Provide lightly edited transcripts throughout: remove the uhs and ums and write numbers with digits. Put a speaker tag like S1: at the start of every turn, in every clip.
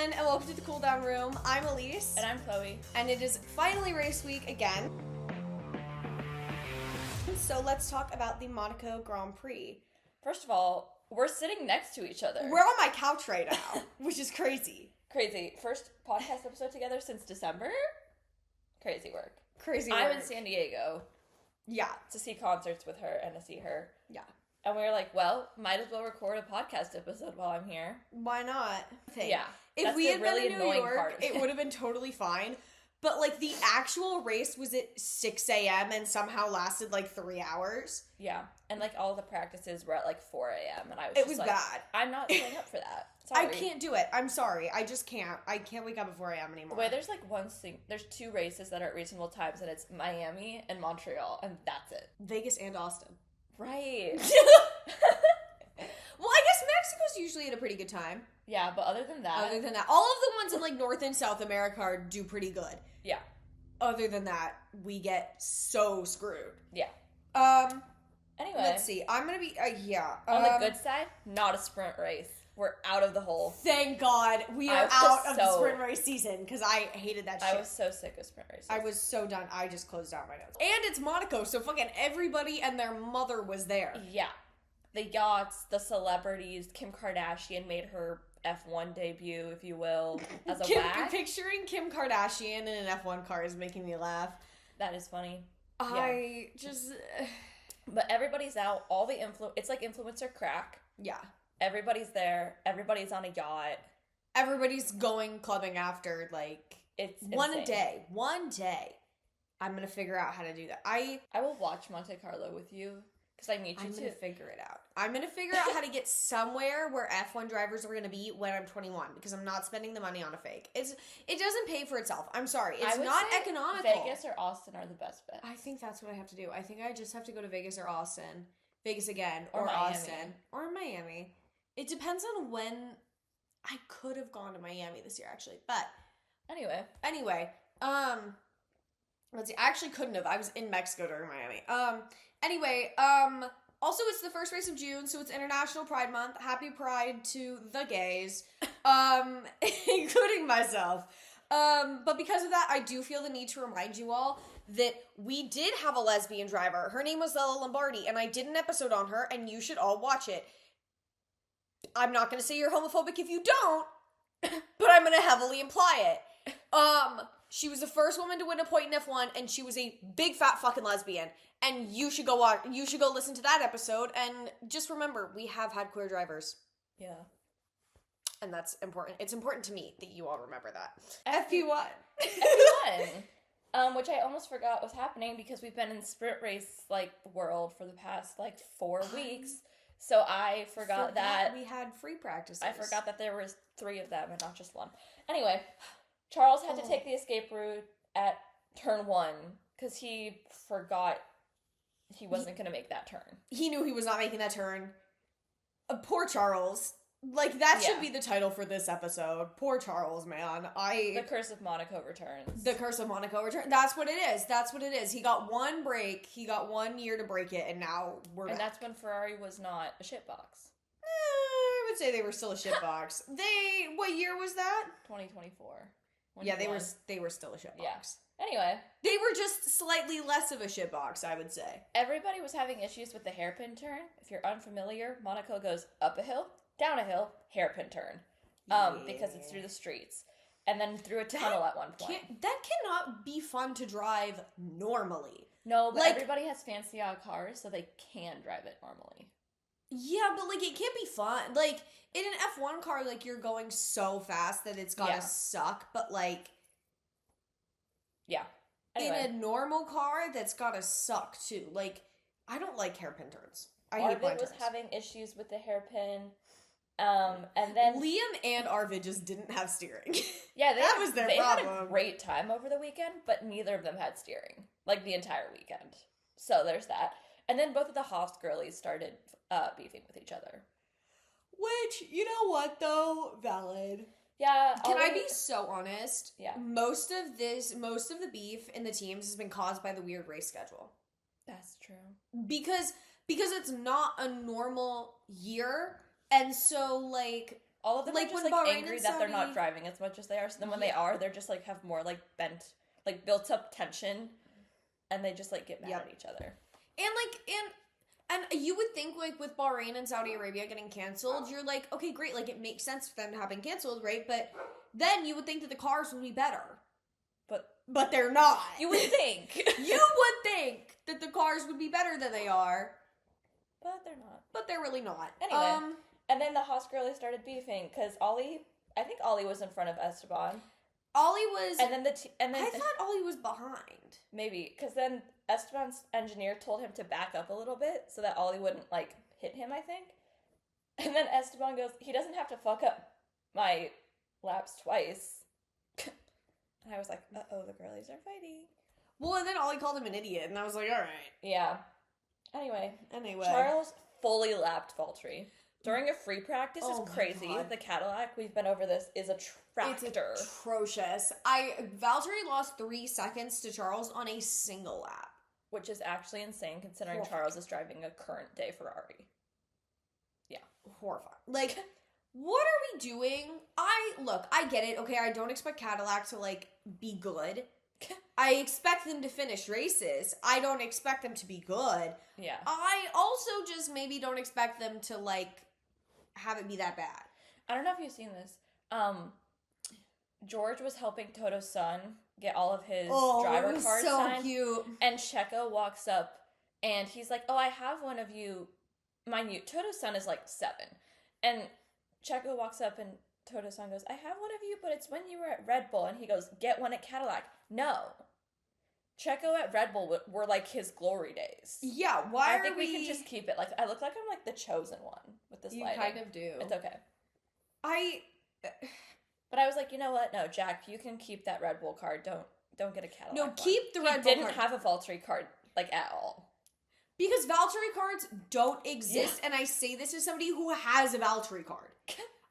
S1: everyone, and welcome to the Cool Down Room. I'm Alise.
S2: And I'm Chloe.
S1: And it is finally race week again. So let's talk about the Monaco Grand Prix.
S2: First of all, we're sitting next to each other.
S1: We're on my couch right now, which is crazy.
S2: Crazy. First podcast episode together since December? Crazy work.
S1: Crazy work.
S2: I'm in San Diego.
S1: Yeah.
S2: To see concerts with her and to see her.
S1: Yeah.
S2: And we were like, well, might as well record a podcast episode while I'm here.
S1: Why not?
S2: Yeah.
S1: If we had been in New York, it would have been totally fine. But, like, the actual race was at 6 a.m. and somehow lasted, like, 3 hours.
S2: Yeah. And, like, all the practices were at, like, 4 a.m. And
S1: it was bad.
S2: I'm not signing up for that. Sorry.
S1: I can't do it. I'm sorry. I just can't. I can't wake up at 4 a.m. anymore.
S2: Wait, there's, like, there's 2 races that are at reasonable times, and it's Miami and Montreal, and that's it.
S1: Vegas and Austin.
S2: Right.
S1: Well, I guess Mexico's usually at a pretty good time.
S2: Yeah, but other than that,
S1: all of the ones in, like, North and South America do pretty good.
S2: Yeah.
S1: Other than that, we get so screwed.
S2: Yeah. Anyway.
S1: Let's see. I'm gonna be,
S2: on the good side, not a sprint race. We're out of the hole.
S1: Thank God. We are out of the sprint race season, because I hated that shit.
S2: I was so sick of sprint races.
S1: I was so done. I just closed out my notes. And it's Monaco, so fucking everybody and their mother was there.
S2: Yeah. The yachts, the celebrities, Kim Kardashian made her F1 debut, if you will, as a whack.
S1: Picturing Kim Kardashian in an F1 car is making me laugh.
S2: That is funny.
S1: But
S2: everybody's out. All the it's like influencer crack.
S1: Yeah.
S2: Everybody's there. Everybody's on a yacht.
S1: Everybody's going clubbing after, like,
S2: it's
S1: One
S2: insane.
S1: day. I'm gonna figure out how to do that. I
S2: will watch Monte Carlo with you. Because I need you to.
S1: I'm going to figure it out. I'm going to figure out how to get somewhere where F1 drivers are going to be when I'm 21. Because I'm not spending the money on a fake. It doesn't pay for itself. I'm sorry. It's not economical.
S2: Vegas or Austin are the best bets.
S1: I think that's what I have to do. I think I just have to go to Vegas or Austin. Vegas again.
S2: Or Miami.
S1: Austin. Or Miami. It depends on when. I could have gone to Miami this year, actually. But. Anyway. Let's see. I actually couldn't have. I was in Mexico during Miami. Also, it's the first race of June, so it's International Pride Month. Happy Pride to the gays, including myself. But because of that, I do feel the need to remind you all that we did have a lesbian driver. Her name was Lella Lombardi, and I did an episode on her, and you should all watch it. I'm not going to say you're homophobic if you don't, but I'm going to heavily imply it. She was the first woman to win a point in F1, and she was a big fat fucking lesbian. And you should go watch. You should go listen to that episode. And just remember, we have had queer drivers.
S2: Yeah,
S1: and that's important. It's important to me that you all remember that. FP1.
S2: Which I almost forgot was happening because we've been in sprint race world for the past 4 weeks. So I forgot that
S1: we had free practices.
S2: I forgot that there was 3 of them and not just 1. Anyway. Charles had to take the escape route at turn 1 because he forgot he wasn't going to make that turn. He
S1: knew he was not making that turn. Poor Charles. That should be the title for this episode. Poor Charles, man.
S2: The Curse of Monaco returns.
S1: The Curse of Monaco returns. That's what it is. He got 1 break. He got 1 year to break it, and now we're back.
S2: And that's when Ferrari was not a shitbox.
S1: I would say they were still a shitbox. What year was that?
S2: 2024.
S1: Yeah, they were still a shitbox.
S2: Yeah. Anyway.
S1: They were just slightly less of a shitbox, I would say.
S2: Everybody was having issues with the hairpin turn. If you're unfamiliar, Monaco goes up a hill, down a hill, hairpin turn. Because it's through the streets. And then through a tunnel at one point.
S1: That cannot be fun to drive normally.
S2: No, but everybody has fancy cars, so they can drive it normally.
S1: Yeah, but, it can't be fun. In an F1 car, you're going so fast that it's gotta suck, but,
S2: yeah. Anyway.
S1: In a normal car, that's gotta suck, too. I don't like hairpin turns. I hate
S2: Arvid was having issues with the hairpin, and then...
S1: Liam and Arvid just didn't have steering.
S2: Yeah,
S1: that was their problem.
S2: They had a great time over the weekend, but neither of them had steering. The entire weekend. So, there's that. And then both of the Haas girlies started beefing with each other.
S1: Which, you know what, though? Valid.
S2: Yeah.
S1: Can I be so honest?
S2: Yeah.
S1: Most of the beef in the teams has been caused by the weird race schedule.
S2: That's true.
S1: Because it's not a normal year, and so,
S2: all of them
S1: Like,
S2: are just
S1: when
S2: like
S1: Bahrain
S2: angry
S1: and
S2: that they're not
S1: Saudi-
S2: driving as much as they are. So then when they are, they're just like have more like bent, like built up tension, and they just like get mad at each other.
S1: And you would think, like, with Bahrain and Saudi Arabia getting canceled, you're like, okay, great, like, it makes sense for them to have been canceled, right? But then you would think that the cars would be better. But they're not.
S2: You would think.
S1: You would think that the cars would be better than they are.
S2: But they're not.
S1: But they're really not.
S2: Anyway, and then the Haas girlies started beefing, because I think Ollie was in front of Esteban.
S1: Ollie was...
S2: And then
S1: I thought Ollie was behind.
S2: Maybe, because then Esteban's engineer told him to back up a little bit so that Ollie wouldn't, like, hit him, I think. And then Esteban goes, he doesn't have to fuck up my laps twice. And I was like, uh-oh, the girlies are fighting.
S1: Well, and then Ollie called him an idiot, and I was like, alright.
S2: Yeah. Anyway. Charles fully lapped Valtteri. During a free practice is crazy. The Cadillac, we've been over this, is a tractor.
S1: It's atrocious. Valtteri lost 3 seconds to Charles on a single lap.
S2: Which is actually insane, considering Charles is driving a current day Ferrari. Yeah.
S1: Horrifying. Like, what are we doing? I get it. Okay, I don't expect Cadillac to, like, be good. I expect them to finish races. I don't expect them to be good.
S2: Yeah.
S1: I also just maybe don't expect them to, like, have it be that bad.
S2: I don't know if you've seen this. George was helping Toto's son get all of his driver cards signed.
S1: Oh, so cute.
S2: And Checo walks up, and he's like, oh, I have one of you. Mind you, Toto's son is, like, 7. And Checo walks up, and Toto's son goes, I have one of you, but it's when you were at Red Bull. And he goes, get one at Cadillac. No. Checo at Red Bull were, like, his glory days.
S1: Yeah,
S2: I think we can just keep it. Like, I look like I'm, like, the chosen one with this lighting.
S1: You kind of do.
S2: It's okay. But I was like, you know what? No, Jack, you can keep that Red Bull card. Don't get a Cadillac.
S1: No, keep the Red Bull card.
S2: He didn't have a Valtteri card, like, at all.
S1: Because Valtteri cards don't exist, and I say this as somebody who has a Valtteri card.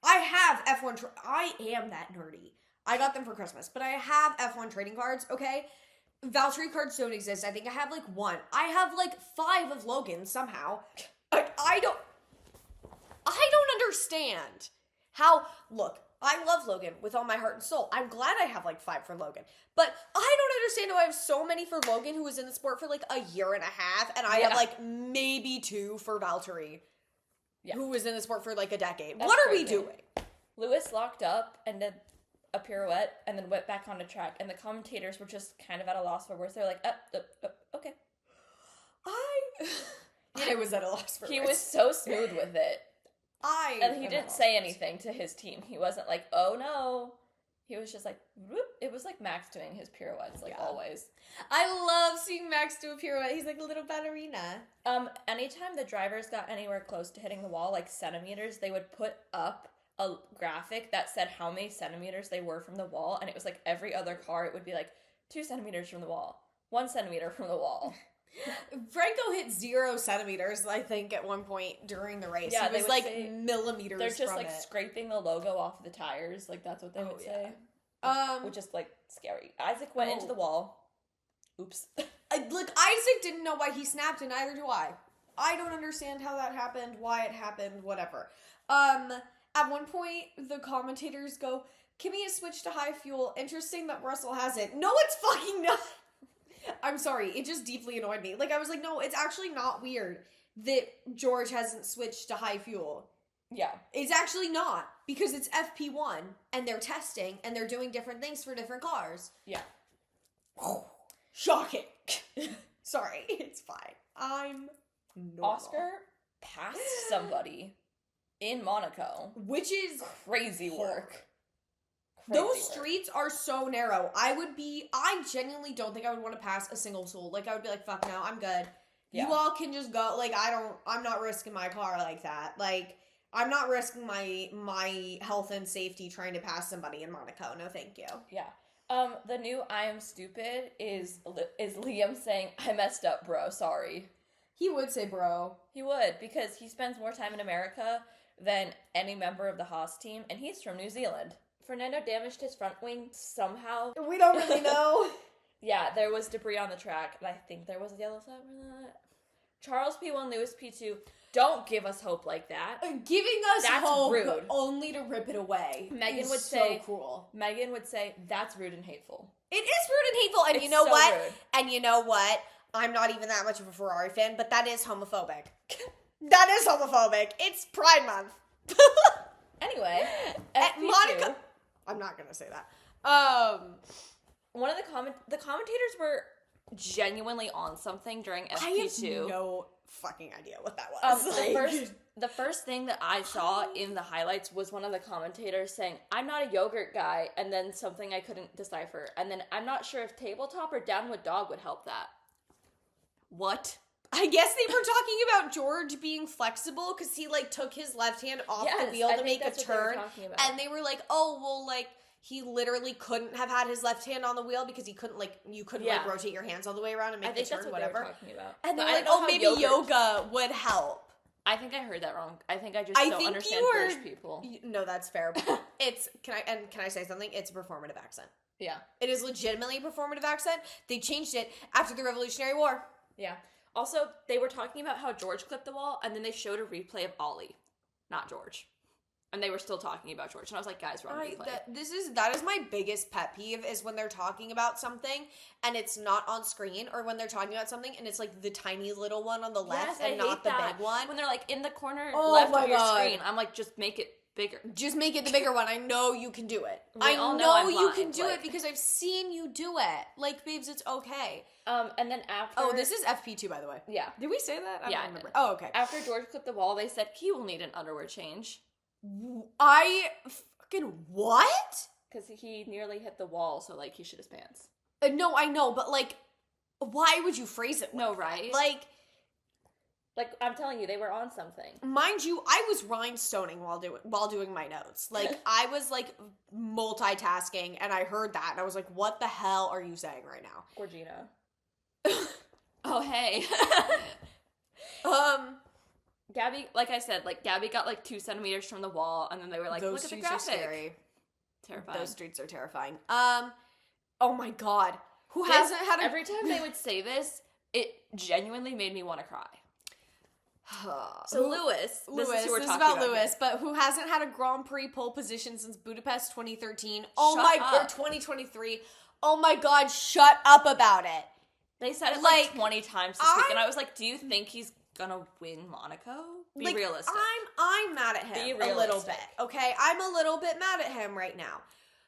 S1: I have F1... I am that nerdy. I got them for Christmas, but I have F1 trading cards, okay? Valtteri cards don't exist. I think I have, like, 1. I have, like, 5 of Logan somehow. I don't understand how... Look, I love Logan with all my heart and soul. I'm glad I have, like, 5 for Logan. But I don't understand how I have so many for Logan, who was in the sport for, like, a year and a half, and I have, like, maybe 2 for Valtteri, who was in the sport for, like, a decade. What are we doing?
S2: Lewis locked up and did a pirouette and then went back on the track, and the commentators were just kind of at a loss for words. They're like, okay.
S1: I was at a loss for words.
S2: He was so smooth with it. And he didn't say anything to his team. He wasn't like, oh no. He was just like, whoop. It was like Max doing his pirouettes, like always.
S1: I love seeing Max do a pirouette. He's like a little ballerina.
S2: Anytime the drivers got anywhere close to hitting the wall, like centimeters, they would put up a graphic that said how many centimeters they were from the wall, and it was like every other car, it would be like 2 centimeters from the wall, 1 centimeter from the wall.
S1: Franco hit 0 centimeters, I think, at one point during the race.
S2: Yeah,
S1: it was like millimeters.
S2: They're just
S1: from
S2: like scraping the logo off the tires, like that's what they would say. Which is like scary. Isaac went into the wall. Oops.
S1: Look, Isaac didn't know why he snapped, and neither do I. I don't understand how that happened, why it happened, whatever. At one point, the commentators go, Kimmy has switched to high fuel. Interesting that Russell hasn't. No, it's fucking not. I'm sorry. It just deeply annoyed me. Like, I was like, no, it's actually not weird that George hasn't switched to high fuel.
S2: Yeah.
S1: It's actually not. Because it's FP1, and they're testing, and they're doing different things for different cars.
S2: Yeah.
S1: Shocking. Sorry. It's fine. I'm normal.
S2: Oscar passed somebody in Monaco.
S1: Which is
S2: crazy work.
S1: Those streets are so narrow. I genuinely don't think I would want to pass a single soul. Like, I would be like, fuck no, I'm good. Yeah. You all can just go. Like, I'm not risking my car like that. Like, I'm not risking my health and safety trying to pass somebody in Monaco. No, thank you.
S2: Yeah. The new I am stupid is Liam saying, I messed up, bro. Sorry.
S1: He would say bro.
S2: He would, because he spends more time in America than any member of the Haas team, and he's from New Zealand. Fernando damaged his front wing somehow.
S1: We don't really know.
S2: Yeah, there was debris on the track, and I think there was a yellow flag for that. Charles P1, Lewis P2. Don't give us hope like that.
S1: Giving us
S2: that's
S1: hope
S2: rude.
S1: only to rip it away.
S2: Megan would
S1: so
S2: say,
S1: cruel.
S2: Megan would say, that's rude and hateful.
S1: It is rude and hateful, and
S2: it's
S1: you know
S2: so
S1: what?
S2: Rude.
S1: And you know what? I'm not even that much of a Ferrari fan, but that is homophobic. That is homophobic. It's Pride Month.
S2: Anyway,
S1: at Monaco, I'm not gonna say that.
S2: One of the commentators were genuinely on something during FP2.
S1: I have no fucking idea what that was.
S2: The first thing that I saw in the highlights was one of the commentators saying, "I'm not a yogurt guy," and then something I couldn't decipher, and then I'm not sure if tabletop or downward dog would help that. What?
S1: I guess they were talking about George being flexible because he like took his left hand off the wheel to make a turn, and they were like, "Oh, well, like he literally couldn't have had his left hand on the wheel because he couldn't like rotate your hands all the way around and make the turn, whatever."
S2: They were talking about.
S1: And they're like, "Oh, maybe yoga would help."
S2: I think I heard that wrong. I think I just don't understand British people.
S1: No, that's fair. Can I say something? It's a performative accent.
S2: Yeah,
S1: it is legitimately a performative accent. They changed it after the Revolutionary War.
S2: Yeah. Also, they were talking about how George clipped the wall, and then they showed a replay of Ollie, not George. And they were still talking about George. And I was like, guys, wrong replay.
S1: That is my biggest pet peeve is when they're talking about something and it's not on screen, or when they're talking about something and it's like the tiny little one on the left and not the big one.
S2: When they're like in the corner left of your screen, I'm like, just make it bigger.
S1: Just make it the bigger one. I know you can do it.
S2: I know
S1: you can do it because I've seen you do it. Like, babes, it's okay.
S2: And then after...
S1: Oh, this is FP2, by the way.
S2: Yeah.
S1: Did we say that? I don't remember.
S2: Oh, okay. After George clipped the wall, they said he will need an underwear change.
S1: I fucking what?
S2: Because he nearly hit the wall, so, like, he shit his pants.
S1: No, I know, but, like, why would you phrase it like
S2: right?
S1: Like,
S2: I'm telling you, they were on something.
S1: Mind you, I was rhinestoning while doing my notes. Like, I was, like, multitasking, and I heard that, and I was like, what the hell are you saying right now?
S2: Gorgina. Oh, hey. Gabby, like I said, like, Gabby got, like, 2 centimeters from the wall, and then they were like, look at the graphic.
S1: Are scary.
S2: Terrifying.
S1: Those streets are terrifying. Oh my god. Who hasn't had a...
S2: Every time they would say this, it genuinely made me want to cry. So Lewis, this is about
S1: Lewis, but who hasn't had a Grand Prix pole position since Budapest 2013? Oh my god, 2023. Oh my god, shut up about it.
S2: They said it like 20 times this week, and I was like, do you think he's gonna win Monaco? Be realistic.
S1: I'm mad at him a little bit, okay? I'm a little bit mad at him right now.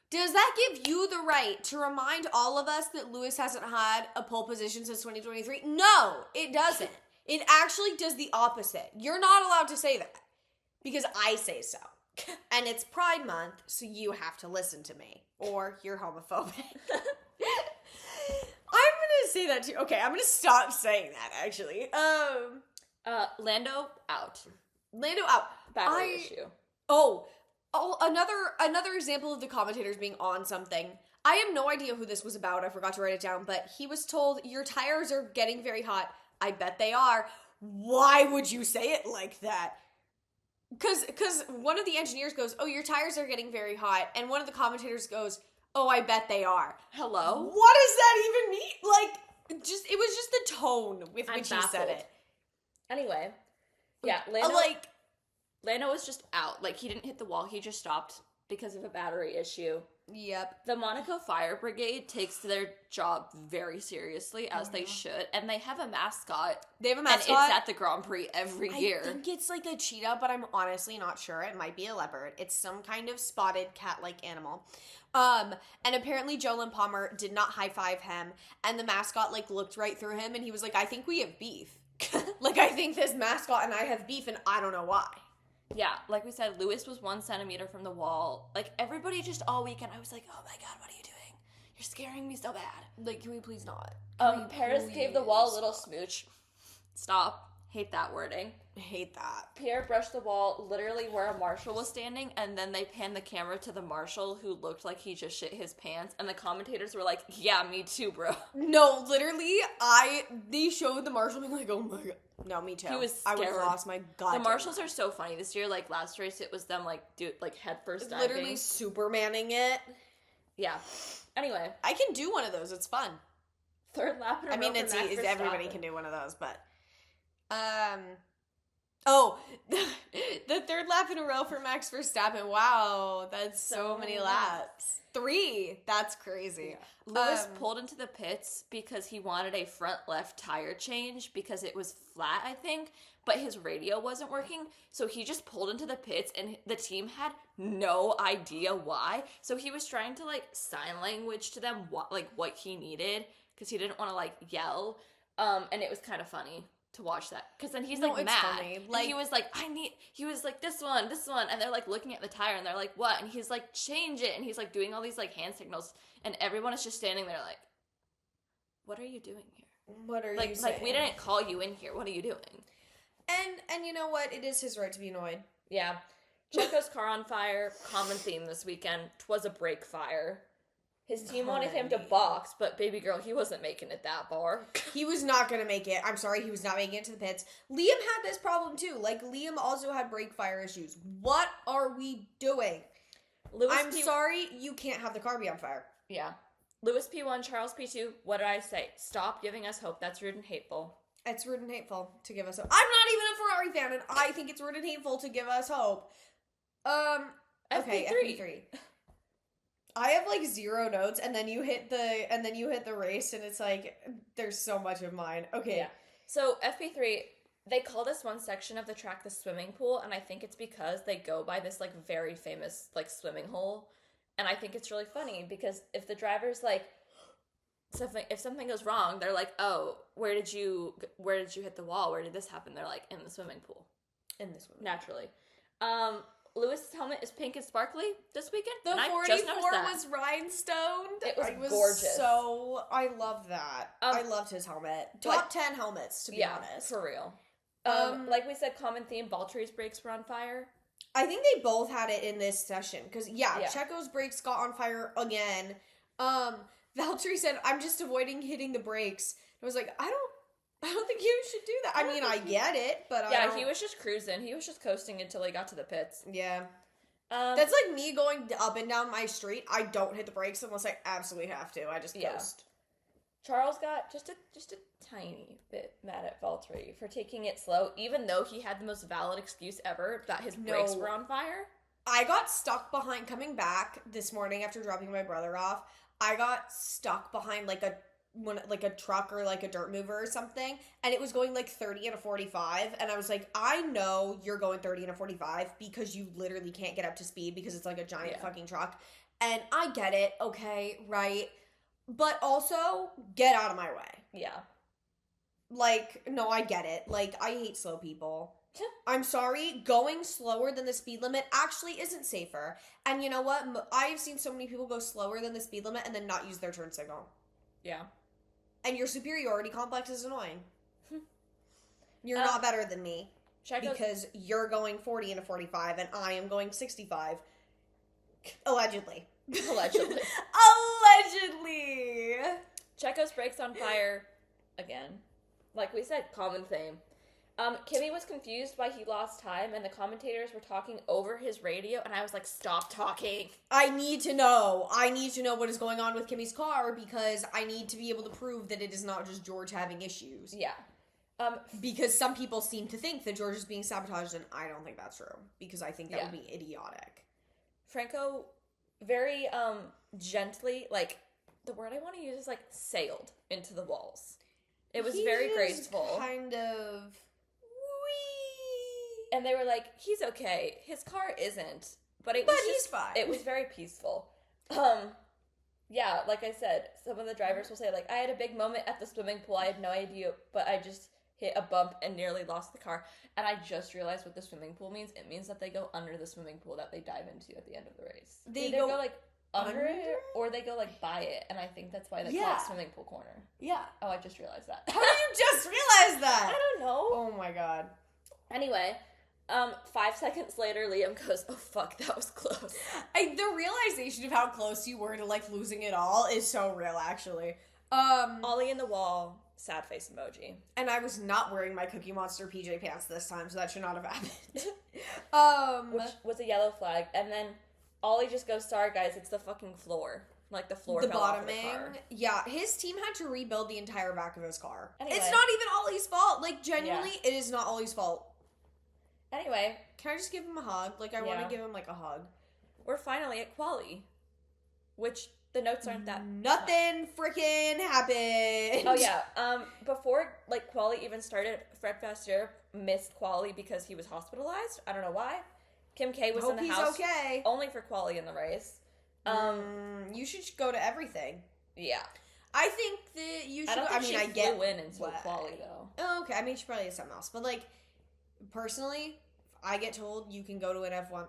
S1: Does that give you the right to remind all of us that Lewis hasn't had a pole position since 2023? No, it doesn't. It actually does the opposite. You're not allowed to say that because I say so. And it's Pride Month, so you have to listen to me or you're homophobic. I'm going to say that too. Okay, I'm going to stop saying that actually.
S2: Lando out.
S1: Lando out.
S2: Battery issue.
S1: Oh, another example of the commentators being on something. I have no idea who this was about. I forgot to write it down, but he was told your tires are getting very hot. I bet they are. Why would you say it like that? Because one of the engineers goes, oh, your tires are getting very hot. And one of the commentators goes, oh, I bet they are.
S2: Hello?
S1: What does that even mean? Like, it was just the tone with which he said it.
S2: Anyway. Yeah, Lando was just out. Like, he didn't hit the wall. He just stopped because of a battery issue.
S1: Yep.
S2: The Monaco Fire Brigade takes their job very seriously, as they should, and they have a mascot.
S1: They have a mascot.
S2: And it's at the Grand Prix every year.
S1: I think it's like a cheetah, but I'm honestly not sure. It might be a leopard. It's some kind of spotted cat-like animal. And apparently Jolyn Palmer did not high-five him, and the mascot, like, looked right through him, and he was like, I think we have beef. Like, I think this mascot and I have beef, and I don't know why.
S2: Yeah, like we said, Lewis was 1 centimeter from the wall. Like, everybody just all weekend, I was like, oh my god, what are you doing? You're scaring me so bad.
S1: Like, can we please not?
S2: Paris gave the wall a little smooch. Stop. Hate that wording.
S1: Hate that.
S2: Pierre brushed the wall literally where a marshal was standing, and then they panned the camera to the marshal who looked like he just shit his pants, and the commentators were like, yeah, me too, bro.
S1: No, literally, they showed the marshal being like, oh my god. No, me too.
S2: He was scared.
S1: I would have lost my goddamn
S2: The marshals are so funny. This year, like, last race, it was them, like, head first diving.
S1: Literally Supermaning it.
S2: Yeah. Anyway.
S1: I can do one of those. It's fun.
S2: Third lap in a row.
S1: I mean, it's everybody can do one of those, but... Oh, the third lap in a row for Max Verstappen. Wow, that's so many laps. 3. That's crazy.
S2: Yeah. Lewis pulled into the pits because he wanted a front left tire change because it was flat, I think, but his radio wasn't working. So he just pulled into the pits and the team had no idea why. So he was trying to like sign language to them what he needed because he didn't want to like yell. And it was kind of funny to watch that because then he's like mad. Funny. Like he was like, he was like this one, and they're like looking at the tire and they're like, what? And he's like, change it, and he's like doing all these like hand signals, and everyone is just standing there like, what are you doing here?
S1: What are you saying?
S2: Like we didn't call you in here. What are you doing?
S1: And you know what? It is his right to be annoyed.
S2: Yeah. Checo's car on fire. Common theme this weekend. 'Twas a brake fire. His team wanted him to box, but baby girl, he wasn't making it that far.
S1: He was not going to make it. I'm sorry, he was not making it to the pits. Liam had this problem too. Like, Liam also had brake fire issues. What are we doing? Sorry, you can't have the car be on fire.
S2: Yeah. Lewis P1, Charles P2, what did I say? Stop giving us hope. That's rude and hateful.
S1: It's rude and hateful to give us hope. I'm not even a Ferrari fan, and I think it's rude and hateful to give us hope. Okay, FP3. I have like 0 notes, and then you hit the race, and it's like there's so much of mine. Okay.
S2: Yeah. So FP3, they call this one section of the track the swimming pool, and I think it's because they go by this like very famous like swimming hole, and I think it's really funny because if the driver's like if something goes wrong, they're like, oh, where did you hit the wall? Where did this happen? They're like in the swimming pool. Naturally. Lewis's helmet is pink and sparkly this weekend.
S1: The 44 was rhinestoned.
S2: It was gorgeous.
S1: I love that. I loved his helmet. Top 10 helmets, to be honest.
S2: For real. Like we said, common theme, Valtteri's brakes were on fire.
S1: I think they both had it in this session. Because, Checo's brakes got on fire again. Valtteri said, I'm just avoiding hitting the brakes. I was like, I don't think you should do that. I mean, I get it, but
S2: he was just cruising. He was just coasting until he got to the pits.
S1: Yeah. That's like me going up and down my street. I don't hit the brakes unless I absolutely have to. I just coast.
S2: Charles got just a tiny bit mad at Valtteri for taking it slow, even though he had the most valid excuse ever that his brakes were on fire.
S1: I got stuck behind, coming back this morning after dropping my brother off, I got stuck behind like a truck or like a dirt mover or something, and it was going like 30 and a 45, and I was like, I know you're going 30 and a 45 because you literally can't get up to speed because it's like a giant fucking truck, and I get it, okay, right, but also get out of my way.
S2: Yeah.
S1: Like, no, I get it. Like, I hate slow people. I'm sorry, going slower than the speed limit actually isn't safer, and you know what, I've seen so many people go slower than the speed limit and then not use their turn signal.
S2: Yeah.
S1: And your superiority complex is annoying. You're not better than me. Because you're going 40 and a 45 and I am going 65. Allegedly.
S2: Allegedly. Checo's brakes on fire again. Like we said, common theme. Kimmy was confused why he lost time, and the commentators were talking over his radio, and I was like, stop talking.
S1: I need to know what is going on with Kimmy's car, because I need to be able to prove that it is not just George having issues.
S2: Yeah.
S1: Because some people seem to think that George is being sabotaged, and I don't think that's true, because I think that would be idiotic.
S2: Franco very, gently, like, the word I want to use is, like, sailed into the walls. It was very graceful.
S1: Kind of...
S2: And they were like, he's okay. His car isn't. But
S1: he's fine.
S2: It was very peaceful. Yeah, like I said, some of the drivers will say, like, I had a big moment at the swimming pool. I had no idea, but I just hit a bump and nearly lost the car. And I just realized what the swimming pool means. It means that they go under the swimming pool that they dive into at the end of the race. They go like, under it, or they go, like, by it. And I think that's why they call it swimming pool corner.
S1: Yeah.
S2: Oh, I just realized that.
S1: How did you just realize that?
S2: I don't know.
S1: Oh, my God.
S2: Anyway... 5 seconds later, Liam goes, oh, fuck, that was close.
S1: The realization of how close you were to, like, losing it all is so real, actually.
S2: Ollie in the wall, sad face emoji.
S1: And I was not wearing my Cookie Monster PJ pants this time, so that should not have happened.
S2: Which was a yellow flag. And then Ollie just goes, sorry, guys, it's the fucking floor. Like, the floor fell off of the car.
S1: Yeah, his team had to rebuild the entire back of his car.
S2: Anyway.
S1: It's not even Ollie's fault. Like, genuinely, it is not Ollie's fault.
S2: Anyway.
S1: Can I just give him a hug? Like, I want to give him, like, a hug.
S2: We're finally at quali. Which, the notes aren't that...
S1: Nothing freaking happened!
S2: Oh, yeah. Before, like, quali even started, Fred Vasseur missed quali because he was hospitalized. I don't know why. Kim K was in the house only for quali in the race.
S1: You should go to everything.
S2: Yeah.
S1: I think that you should...
S2: I don't think she flew in until quali, though.
S1: Oh, okay. I mean, she probably has something else. But, like, personally, I get told you can go to an F1...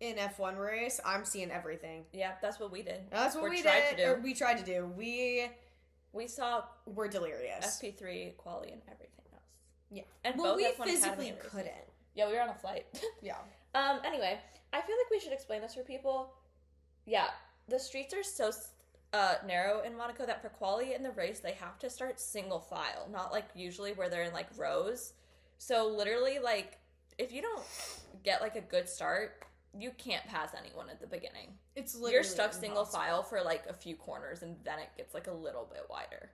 S1: in F1 race, I'm seeing everything.
S2: Yeah, that's what we did.
S1: That's what we tried to do. Or we tried to do.
S2: We saw...
S1: We're delirious.
S2: FP3, quali, and everything else.
S1: Yeah.
S2: And
S1: well,
S2: both
S1: we
S2: F1
S1: physically couldn't.
S2: Yeah, we were on a flight.
S1: Yeah.
S2: Anyway, I feel like we should explain this for people. Yeah, the streets are so narrow in Monaco that for quali in the race, they have to start single file, not like usually where they're in like rows. So literally, like, if you don't get like a good start, you can't pass anyone at the beginning.
S1: It's literally
S2: you're stuck
S1: impossible.
S2: Single file for like a few corners, and then it gets like a little bit wider.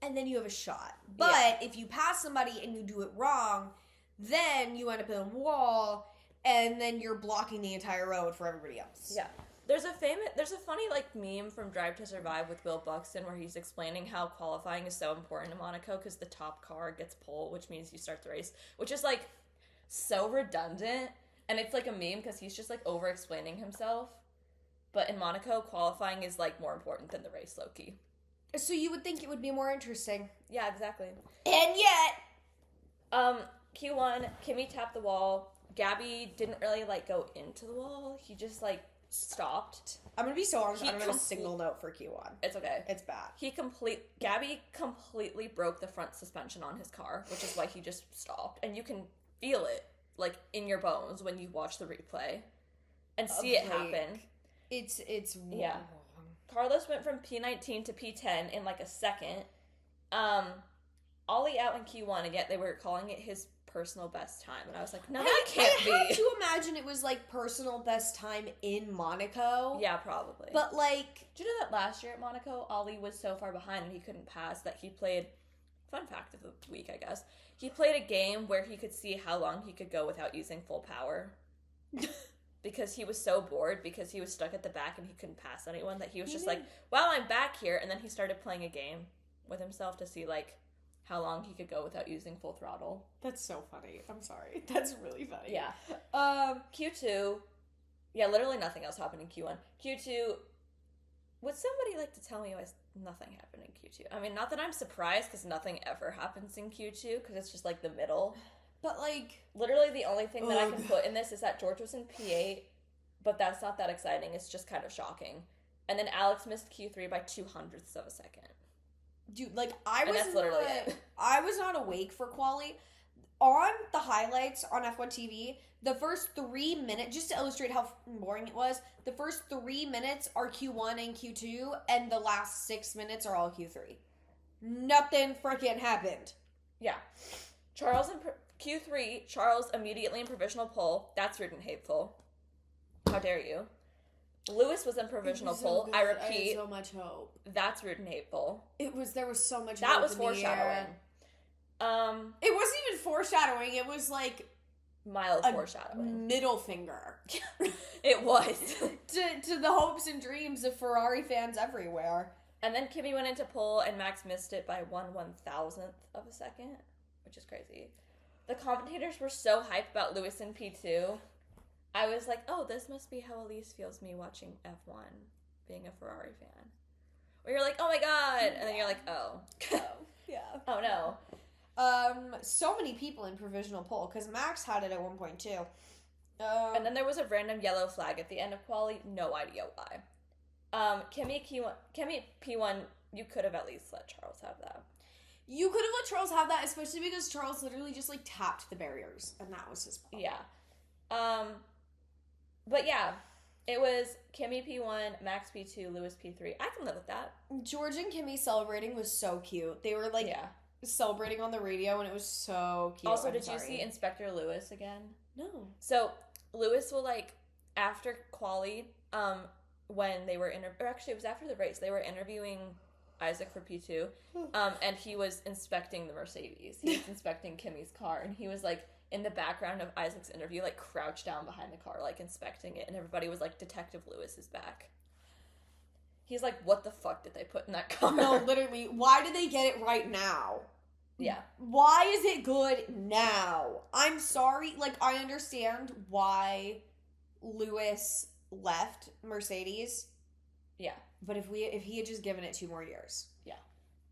S1: And then you have a shot. But if you pass somebody and you do it wrong, then you end up in a wall, and then you're blocking the entire road for everybody else.
S2: Yeah. There's a funny like meme from Drive to Survive with Will Buxton where he's explaining how qualifying is so important in Monaco because the top car gets pole, which means you start the race, which is like so redundant. And it's like a meme because he's just like over explaining himself. But in Monaco, qualifying is like more important than the race, low-key.
S1: So you would think it would be more interesting.
S2: Yeah, exactly.
S1: And yet,
S2: Q1, Kimmy tapped the wall. Gabby didn't really like go into the wall. He just like stopped.
S1: I'm gonna be so honest. I don't have a single note for Q1.
S2: It's okay.
S1: It's bad.
S2: Gabby completely broke the front suspension on his car, which is why he just stopped. And you can feel it like in your bones when you watch the replay and see it happen.
S1: It's
S2: yeah. Carlos went from P19 to P10 in like a second. Ollie out in Q1 again. They were calling it his personal best time, and I was like, no, that can't be.
S1: I had to imagine it was like personal best time in Monaco.
S2: Yeah, probably.
S1: But like,
S2: do you know that last year at Monaco, Ollie was so far behind and he couldn't pass that he played. Fun fact of the week, I guess. He played a game where he could see how long he could go without using full power. Because he was so bored because he was stuck at the back and he couldn't pass anyone that he was just like, well, I'm back here. And then he started playing a game with himself to see like how long he could go without using full throttle.
S1: That's so funny. I'm sorry. That's really funny.
S2: Yeah. Q2. Yeah, literally nothing else happened in Q1. Q2. Would somebody like to tell me why nothing happened in Q2? I mean, not that I'm surprised because nothing ever happens in Q2 because it's just like the middle.
S1: But like,
S2: literally the only thing that I can put in this is that George was in P8, but that's not that exciting. It's just kind of shocking. And then Alex missed Q3 by 0.02 of a second.
S1: Dude, like
S2: I
S1: was not awake for quali. On the highlights on F1 TV, the first 3 minutes, just to illustrate how boring it was, the first 3 minutes are Q1 and Q2, and the last 6 minutes are all Q3. Nothing freaking happened.
S2: Yeah. Charles in Q3, Charles immediately in provisional pole. That's rude and hateful. How dare you? Lewis was in provisional pole. I repeat.
S1: I had so much hope.
S2: That's rude and hateful.
S1: There was so much
S2: that
S1: hope.
S2: That was foreshadowing.
S1: It wasn't even foreshadowing. It was like
S2: mild foreshadowing.
S1: Middle finger.
S2: It was.
S1: to the hopes and dreams of Ferrari fans everywhere.
S2: And then Kimmy went into pole and Max missed it by 1/1000th of a second, which is crazy. The commentators were so hyped about Lewis in P2. I was like, oh, this must be how Alise feels me watching F1, being a Ferrari fan. Where you're like, oh my god, and then you're like, oh.
S1: Yeah.
S2: Oh no.
S1: So many people in provisional pole, because Max had it at one point too.
S2: And then there was a random yellow flag at the end of quali, no idea why. Kimmy P1, you could have at least let Charles have that.
S1: You could have let Charles have that, especially because Charles literally just like tapped the barriers, and that was his problem.
S2: Yeah. But yeah, it was Kimmy P1, Max P2, Lewis P3. I can live with that.
S1: George and Kimmy celebrating was so cute. They were like celebrating on the radio, and it was so cute.
S2: Also, did you see Inspector Lewis again?
S1: No.
S2: So Lewis will like after quali, when they were or actually it was after the race. They were interviewing Isaac for P2, and he was inspecting the Mercedes. He was inspecting Kimmy's car, and he was, like, in the background of Isaac's interview, like, crouched down behind the car, like, inspecting it, and everybody was like, Detective Lewis is back. He's like, what the fuck did they put in that car?
S1: No, literally, why did they get it right now?
S2: Yeah.
S1: Why is it good now? I'm sorry, like, I understand why Lewis left Mercedes.
S2: Yeah.
S1: But if he had just given it 2 more years.
S2: Yeah.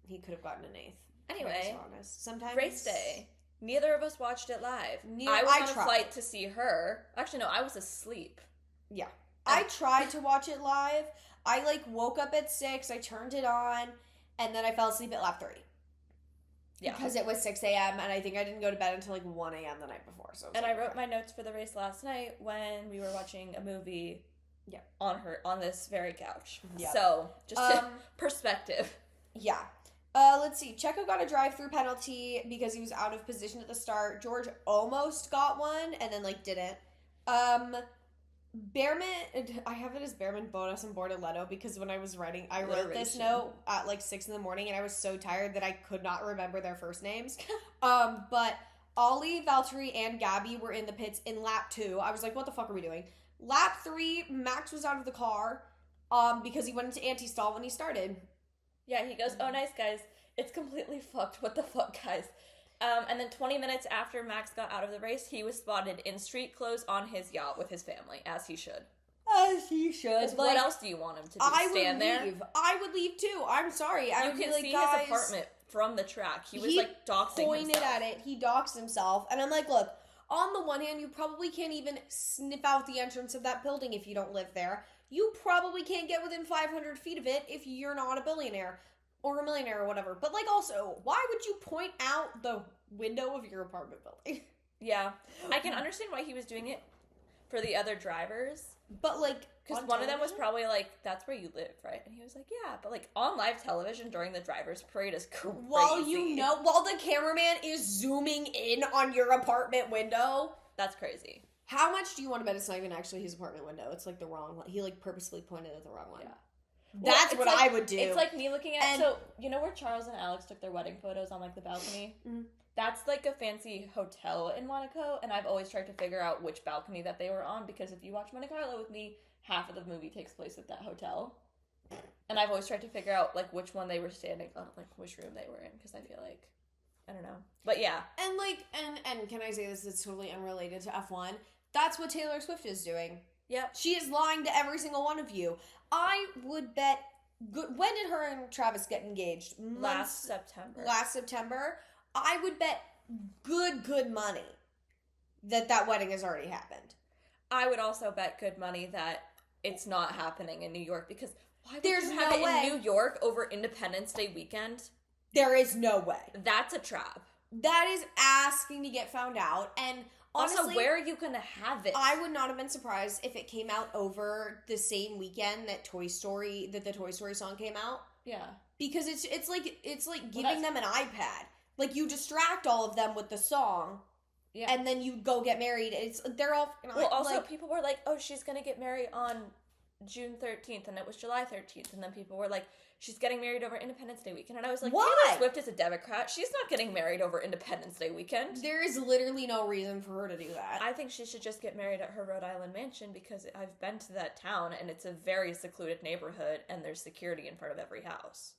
S1: He could have gotten an 8th.
S2: Anyway.
S1: Honest. Sometimes.
S2: Race day. Neither of us watched it live.
S1: I
S2: was on a flight to see her. Actually, no, I was asleep.
S1: Yeah. I tried to watch it live. I, like, woke up at 6, I turned it on, and then I fell asleep at lap 3.
S2: Yeah.
S1: Because it was 6 a.m., and I think I didn't go to bed until, like, 1 a.m. the night before. So.
S2: And I wrote my notes for the race last night when we were watching a movie on this very couch. Yeah. So, just perspective.
S1: Yeah. Let's see. Checo got a drive-through penalty because he was out of position at the start. George almost got one, and then, like, didn't. Behrman, I have it as Behrman, Bottas, and Bortoleto because when I was writing, I wrote this note at like 6 in the morning and I was so tired that I could not remember their first names. But Ollie, Valtteri, and Gabby were in the pits in lap 2. I was like, what the fuck are we doing? Lap 3, Max was out of the car because he went into anti-stall when he started.
S2: Yeah, he goes, oh, nice, guys. It's completely fucked. What the fuck, guys? And then 20 minutes after Max got out of the race, he was spotted in street clothes on his yacht with his family, as he should.
S1: As he should.
S2: What else do you want him to do? Stand there?
S1: I would leave too. I'm sorry.
S2: You can see his apartment from the track. He was like doxing
S1: pointed
S2: himself.
S1: At it. He doxed himself. And I'm like, look, on the one hand, you probably can't even sniff out the entrance of that building if you don't live there. You probably can't get within 500 feet of it if you're not a billionaire. Or a millionaire or whatever. But, like, also, why would you point out the window of your apartment building?
S2: Yeah. I can understand why he was doing it for the other drivers.
S1: But, like,
S2: because one of them was probably like, that's where you live, right? And he was like, yeah. But, like, on live television during the driver's parade is crazy.
S1: While the cameraman is zooming in on your apartment window.
S2: That's crazy.
S1: How much do you want to bet it's not even actually his apartment window? It's, like, the wrong one. He, like, purposely pointed at the wrong one.
S2: Yeah.
S1: That's what I would do.
S2: It's like me looking at, so, you know where Charles and Alex took their wedding photos on, like, the balcony? Mm-hmm. That's, like, a fancy hotel in Monaco, and I've always tried to figure out which balcony that they were on, because if you watch Monte Carlo with me, half of the movie takes place at that hotel. And I've always tried to figure out, like, which one they were standing on, like, which room they were in, because I feel like, I don't know. But, yeah.
S1: And, like, and can I say this? It's totally unrelated to F1. That's what Taylor Swift is doing.
S2: Yep.
S1: She is lying to every single one of you. I would bet... When did her and Travis get engaged?
S2: Last September.
S1: Last September. I would bet good money that wedding has already happened.
S2: I would also bet good money that it's not happening in New York because why would
S1: There's
S2: you have
S1: no
S2: it
S1: way.
S2: in New York over Independence Day weekend?
S1: There is no way.
S2: That's a trap.
S1: That is asking to get found out. And honestly,
S2: also, where are you going to have it?
S1: I would not have been surprised if it came out over the same weekend that the Toy Story song came out.
S2: Yeah.
S1: Because it's like giving them an iPad. Like, you distract all of them with the song. Yeah. And then you go get married. They're all...
S2: Well, also, like, people were like, oh, she's going to get married on June 13th, and it was July 13th. And then people were like, she's getting married over Independence Day weekend. And I was like,
S1: why?
S2: Taylor Swift is a Democrat. She's not getting married over Independence Day weekend.
S1: There is literally no reason for her to do that.
S2: I think she should just get married at her Rhode Island mansion because I've been to that town, and it's a very secluded neighborhood, and there's security in front of every house.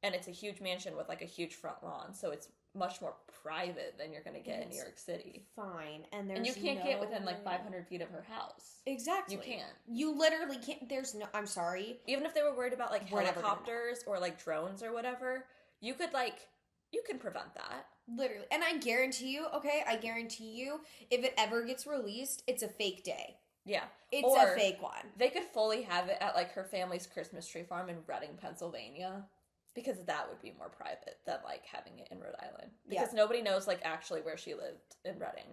S2: And it's a huge mansion with, like, a huge front lawn, so it's much more private than you're going to get in New York City.
S1: Fine.
S2: And you can't get within, like, 500 feet of her house.
S1: Exactly.
S2: You can't.
S1: You literally can't. I'm sorry.
S2: Even if they were worried about, like, helicopters or, like, drones or whatever, you can prevent that.
S1: Literally. And I guarantee you, if it ever gets released, it's a fake day.
S2: Yeah.
S1: It's a fake one.
S2: They could fully have it at, like, her family's Christmas tree farm in Reading, Pennsylvania. Because that would be more private than, like, having it in Rhode Island. Because nobody knows, like, actually where she lived in Reading.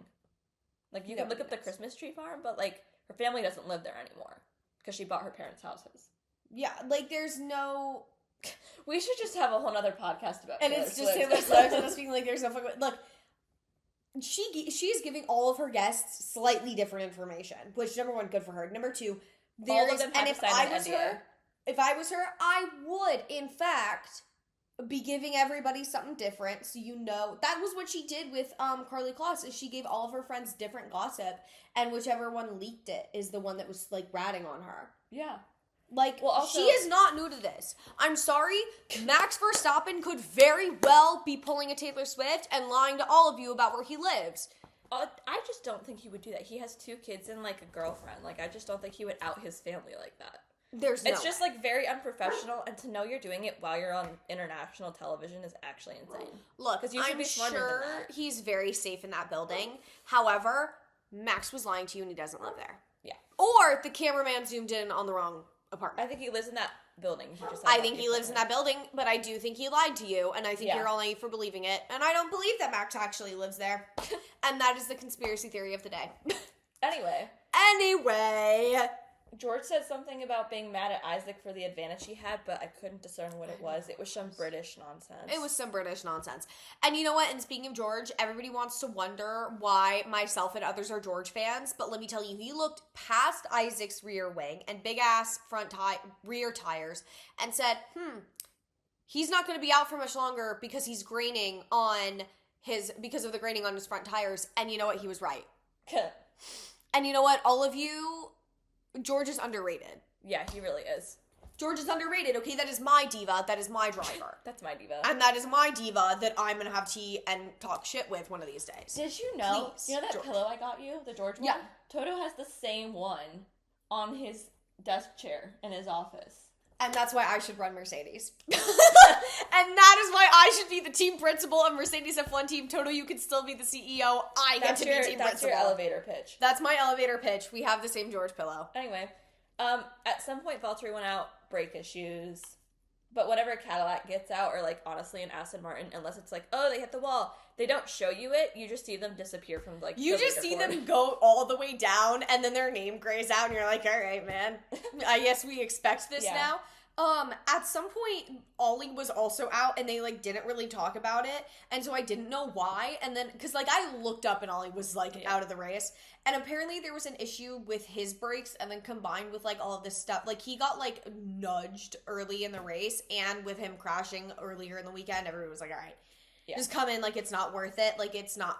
S2: Like, you can look up the Christmas tree farm, but, like, her family doesn't live there anymore. Because she bought her parents' houses.
S1: Yeah, like, there's no...
S2: We should just have a whole other podcast about
S1: and
S2: Taylor
S1: it's just Taylor Swift and us being like, there's no fucking... Look, she's giving all of her guests slightly different information. Which, number one, good for her. Number two,
S2: all of them have to sign an NDA.
S1: if I was her, I would, in fact, be giving everybody something different, so you know. That was what she did with Carly Kloss, is she gave all of her friends different gossip, and whichever one leaked it is the one that was, like, ratting on her.
S2: Yeah.
S1: Like, well, also, she is not new to this. I'm sorry, Max Verstappen could very well be pulling a Taylor Swift and lying to all of you about where he lives.
S2: I just don't think he would do that. He has 2 kids and, like, a girlfriend. Like, I just don't think he would out his family like that. It's just, like, very unprofessional, and to know you're doing it while you're on international television is actually insane.
S1: Look, you should be smarter than that. He's very safe in that building. However, Max was lying to you and he doesn't live there.
S2: Yeah.
S1: Or the cameraman zoomed in on the wrong apartment.
S2: I think he lives in that building.
S1: I think he lives in that building, but I do think he lied to you, and I think you're all naive for believing it, and I don't believe that Max actually lives there. And that is the conspiracy theory of the day.
S2: Anyway. George said something about being mad at Isaac for the advantage he had, but I couldn't discern what it was. It was some British nonsense. And you know what? And speaking of George, everybody wants to wonder why myself and others are George fans, but let me tell you, he looked past Isaac's rear wing and big-ass rear tires and said, he's not going to be out for much longer because he's graining on because of the graining on his front tires. And you know what? He was right. And you know what? All of you... George is underrated. Yeah, he really is.
S1: George is underrated, okay? That is my diva. That is my driver.
S2: That's my diva.
S1: And that is my diva that I'm going to have tea and talk shit with one of these days.
S2: Did you know? Please, you know that George. Pillow I got you? The George one?
S1: Yeah.
S2: Toto has the same one on his desk chair in his office.
S1: And that's why I should run Mercedes. And that is why I should be the team principal of Mercedes F1 team. Toto, you can still be the CEO. I get to be team principal.
S2: That's your elevator pitch.
S1: That's my elevator pitch. We have the same George pillow.
S2: Anyway, at some point Valtteri went out, brake issues. But whenever a Cadillac gets out, or like honestly an Aston Martin, unless it's like, oh, they hit the wall, they don't show you it. You just see them disappear from like.
S1: You just see them go all the way down, and then their name grays out, and you're like, all right, man. I guess we expect this now. At some point, Ollie was also out, and they, like, didn't really talk about it, and so I didn't know why, and then, because, like, I looked up, and Ollie was, like, out of the race, and apparently there was an issue with his brakes, and then combined with, like, all of this stuff, like, he got, like, nudged early in the race, and with him crashing earlier in the weekend, everyone was like, all right, just come in, like, it's not worth it, like, it's not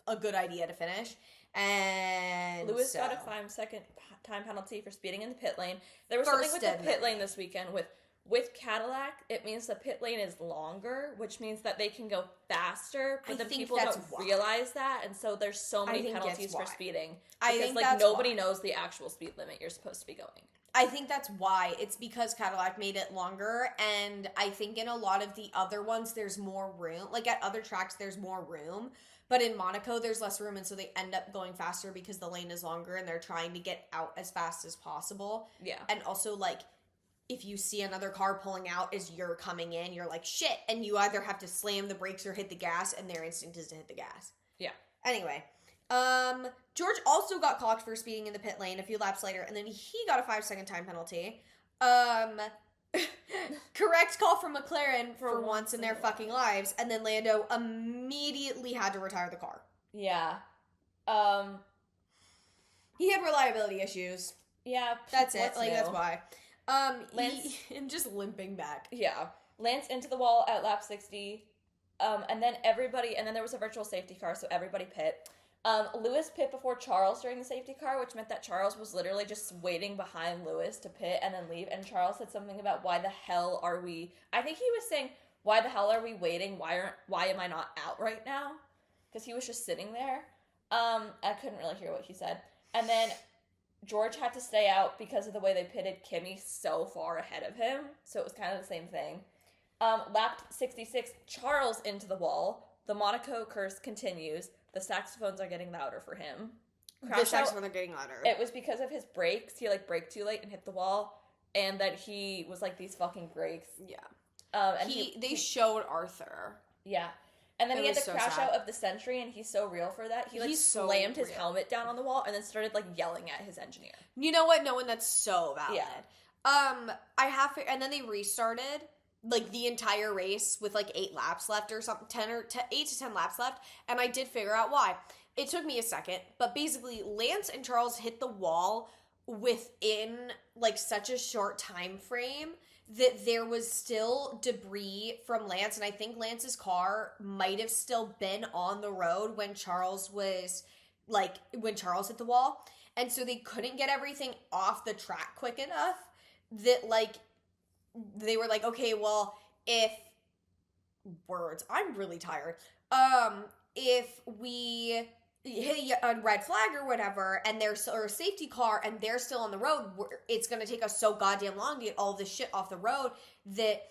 S1: a good idea to finish. And
S2: Lewis got a 5-second time penalty for speeding in the pit lane. There was something with the pit lane this weekend with Cadillac. It means the pit lane is longer, which means that they can go faster. But then people don't realize that, and so there's so many penalties for speeding. Because like nobody knows the actual speed limit you're supposed to be going.
S1: I think that's why. It's because Cadillac made it longer, and I think in a lot of the other ones there's more room. Like at other tracks there's more room. But in Monaco, there's less room, and so they end up going faster because the lane is longer, and they're trying to get out as fast as possible.
S2: Yeah.
S1: And also, like, if you see another car pulling out as you're coming in, you're like, shit, and you either have to slam the brakes or hit the gas, and their instinct is to hit the gas.
S2: Yeah.
S1: Anyway, George also got clocked for speeding in the pit lane a few laps later, and then he got a 5-second time penalty. Correct call from McLaren for once in their fucking lives, and then Lando immediately had to retire the car.
S2: Yeah.
S1: He had reliability issues.
S2: Yeah.
S1: That's it. Like, that's why. Him just limping back.
S2: Yeah. Lance into the wall at lap 60. And then there was a virtual safety car, so everybody pit. Lewis pit before Charles during the safety car, which meant that Charles was literally just waiting behind Lewis to pit and then leave. And Charles said something about why the hell are we... I think he was saying, why the hell are we waiting? Why am I not out right now? Because he was just sitting there. I couldn't really hear what he said. And then George had to stay out because of the way they pitted Kimi so far ahead of him. So it was kind of the same thing. Lap 66, Charles into the wall. The Monaco curse continues. The saxophones are getting louder for him.
S1: The saxophones are getting louder.
S2: It was because of his brakes. He, like, braked too late and hit the wall. And that he was like, these fucking brakes.
S1: Yeah.
S2: And
S1: they showed Arthur.
S2: Yeah. And then he had the crash out of the Sentry, and he's so real for that. He, like, slammed his helmet down on the wall and then started, like, yelling at his engineer.
S1: You know what? No one that's so valid.
S2: Yeah.
S1: And then they restarted, like, the entire race with, like, 8 laps left or something, 8 to 10 laps left, and I did figure out why. It took me a second, but basically Lance and Charles hit the wall within, like, such a short time frame that there was still debris from Lance, and I think Lance's car might have still been on the road when Charles hit the wall. And so they couldn't get everything off the track quick enough that, like, they were like, okay, well, I'm really tired. If we hit a red flag or whatever, and there's a safety car, and they're still on the road, it's going to take us so goddamn long to get all this shit off the road that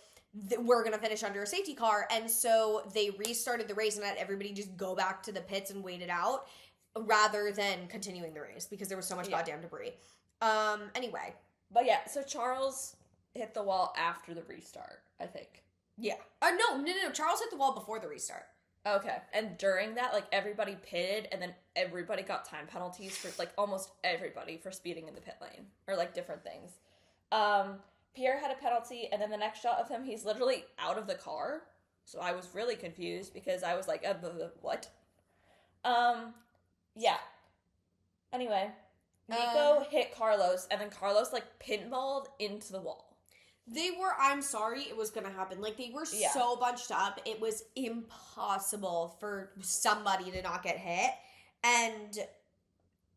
S1: we're going to finish under a safety car. And so they restarted the race and let everybody just go back to the pits and wait it out rather than continuing the race because there was so much goddamn debris. Anyway.
S2: But yeah, so Charles hit the wall after the restart, I think.
S1: Yeah. No. Charles hit the wall before the restart.
S2: Okay. And during that, like, everybody pitted, and then everybody got time penalties for, like, almost everybody for speeding in the pit lane. Or, like, different things. Pierre had a penalty, and then the next shot of him, he's literally out of the car. So I was really confused, because I was like, what? Yeah. Anyway, Nico hit Carlos, and then Carlos, like, pinballed into the wall.
S1: I'm sorry it was gonna happen. Like, they were so bunched up, it was impossible for somebody to not get hit. And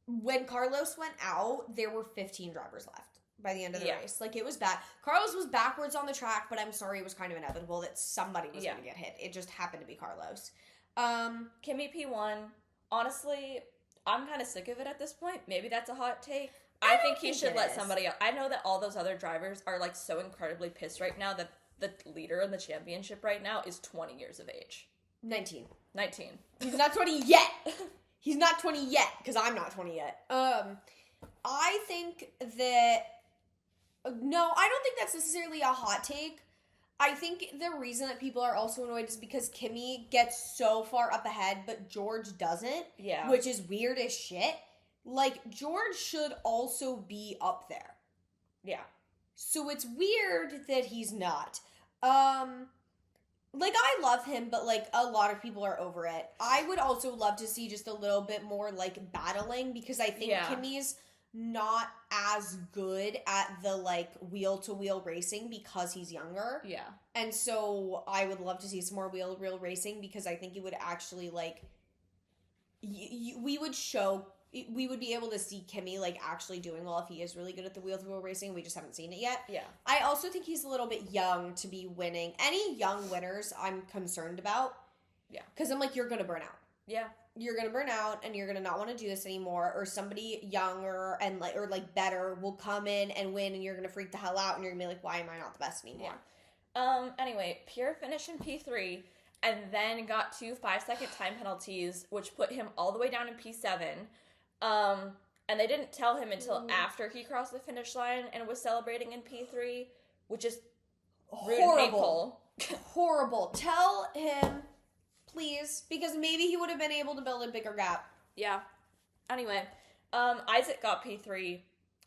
S1: when Carlos went out, there were 15 drivers left by the end of the race. Like, it was bad. Carlos was backwards on the track, but I'm sorry, it was kind of inevitable that somebody was gonna get hit. It just happened to be Carlos.
S2: Kimi P1, honestly, I'm kind of sick of it at this point. Maybe that's a hot take. I think he should let somebody else. I know that all those other drivers are, like, so incredibly pissed right now that the leader in the championship right now is 20 years of age.
S1: 19.
S2: He's
S1: not 20 yet. He's not 20 yet, because I'm not 20 yet. I think that... No, I don't think that's necessarily a hot take. I think the reason that people are also annoyed is because Kimi gets so far up ahead, but George doesn't.
S2: Yeah.
S1: Which is weird as shit. Like, George should also be up there.
S2: Yeah.
S1: So it's weird that he's not. Like, I love him, but, like, a lot of people are over it. I would also love to see just a little bit more, like, battling, because I think Kimi's not as good at the, like, wheel-to-wheel racing because he's younger.
S2: Yeah.
S1: And so I would love to see some more wheel-to-wheel racing, because I think it would actually, like, we would be able to see Kimi, like, actually doing well if he is really good at the wheel-to-wheel racing. We just haven't seen it yet.
S2: Yeah.
S1: I also think he's a little bit young to be winning. Any young winners I'm concerned about.
S2: Yeah.
S1: Because I'm like, you're going to burn out.
S2: Yeah.
S1: You're going to burn out, and you're going to not want to do this anymore, or somebody younger and, like, or, like, better will come in and win, and you're going to freak the hell out, and you're going to be like, why am I not the best anymore?
S2: Yeah. Anyway, Pierre finished in P3, and then got 2 5-second time penalties, which put him all the way down in P7. And they didn't tell him until after he crossed the finish line and was celebrating in P3, which is rude and hateful.
S1: Horrible. Tell him, please, because maybe he would have been able to build a bigger gap.
S2: Yeah. Anyway, Isaac got P3.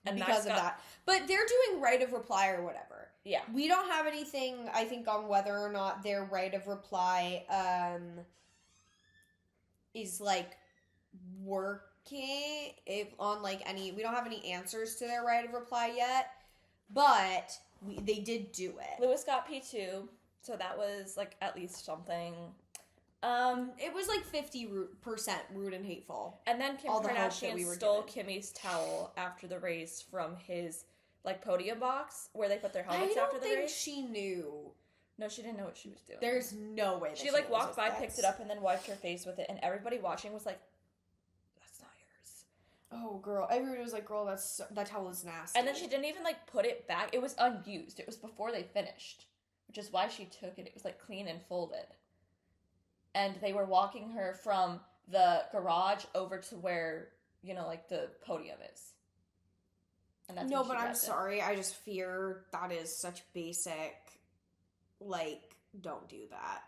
S2: And
S1: because of that. But they're doing right of reply or whatever.
S2: Yeah.
S1: We don't have anything, I think, on whether or not their right of reply, is, like, working. On, like, we don't have any answers to their right of reply yet, but they did do it.
S2: Lewis got P2, so that was, like, at least something.
S1: It was, like, 50% rude and hateful.
S2: And then Kim Kardashian stole Kimmy's towel after the race from his, like, podium box where they put their helmets after the race.
S1: I don't think she knew.
S2: No, she didn't know what she was doing.
S1: There's no way that
S2: she like, walked by, picked it up, and then wiped her face with it, and everybody watching was like,
S1: oh, girl. Everybody was like, girl, that towel is nasty.
S2: And then she didn't even, like, put it back. It was unused. It was before they finished, which is why she took it. It was, like, clean and folded. And they were walking her from the garage over to where, you know, like, the podium is. And that's
S1: no, but I'm sorry. I just fear that is such basic, like, don't do that.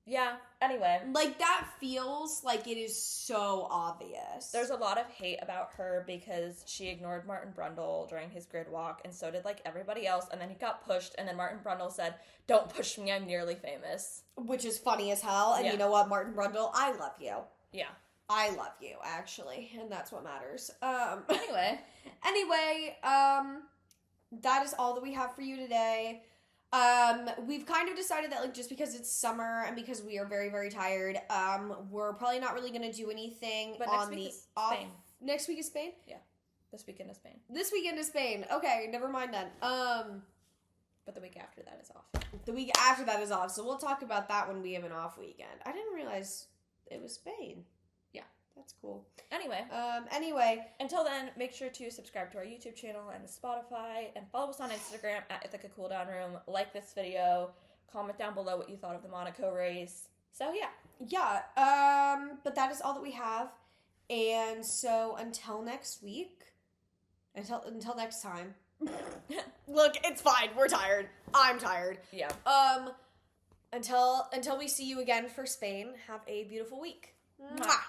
S2: Yeah, anyway.
S1: Like, that feels like it is so obvious.
S2: There's a lot of hate about her because she ignored Martin Brundle during his grid walk, and so did, like, everybody else, and then he got pushed, and then Martin Brundle said, "Don't push me, I'm nearly famous."
S1: Which is funny as hell, and you know what, Martin Brundle, I love you.
S2: Yeah.
S1: I love you, actually, and that's what matters.
S2: Anyway,
S1: that is all that we have for you today. We've kind of decided that, like, just because it's summer and because we are very, very tired, we're probably not really going to do anything
S2: but
S1: on
S2: next week
S1: the
S2: is
S1: off.
S2: Spain.
S1: Next week is Spain?
S2: Yeah. This weekend is Spain.
S1: This weekend is Spain. Okay, never mind then.
S2: But the week after that is off.
S1: The week after that is off, so we'll talk about that when we have an off weekend. I didn't realize it was Spain.
S2: Yeah.
S1: That's cool.
S2: Anyway, until then, make sure to subscribe to our YouTube channel and Spotify, and follow us on Instagram at Ithaca Cooldown Room. Like this video, comment down below what you thought of the Monaco race. So
S1: yeah, but that is all that we have, and so until next week, until next time. Look, it's fine. We're tired. I'm tired.
S2: Yeah.
S1: Until we see you again for Spain, have a beautiful week. Mwah.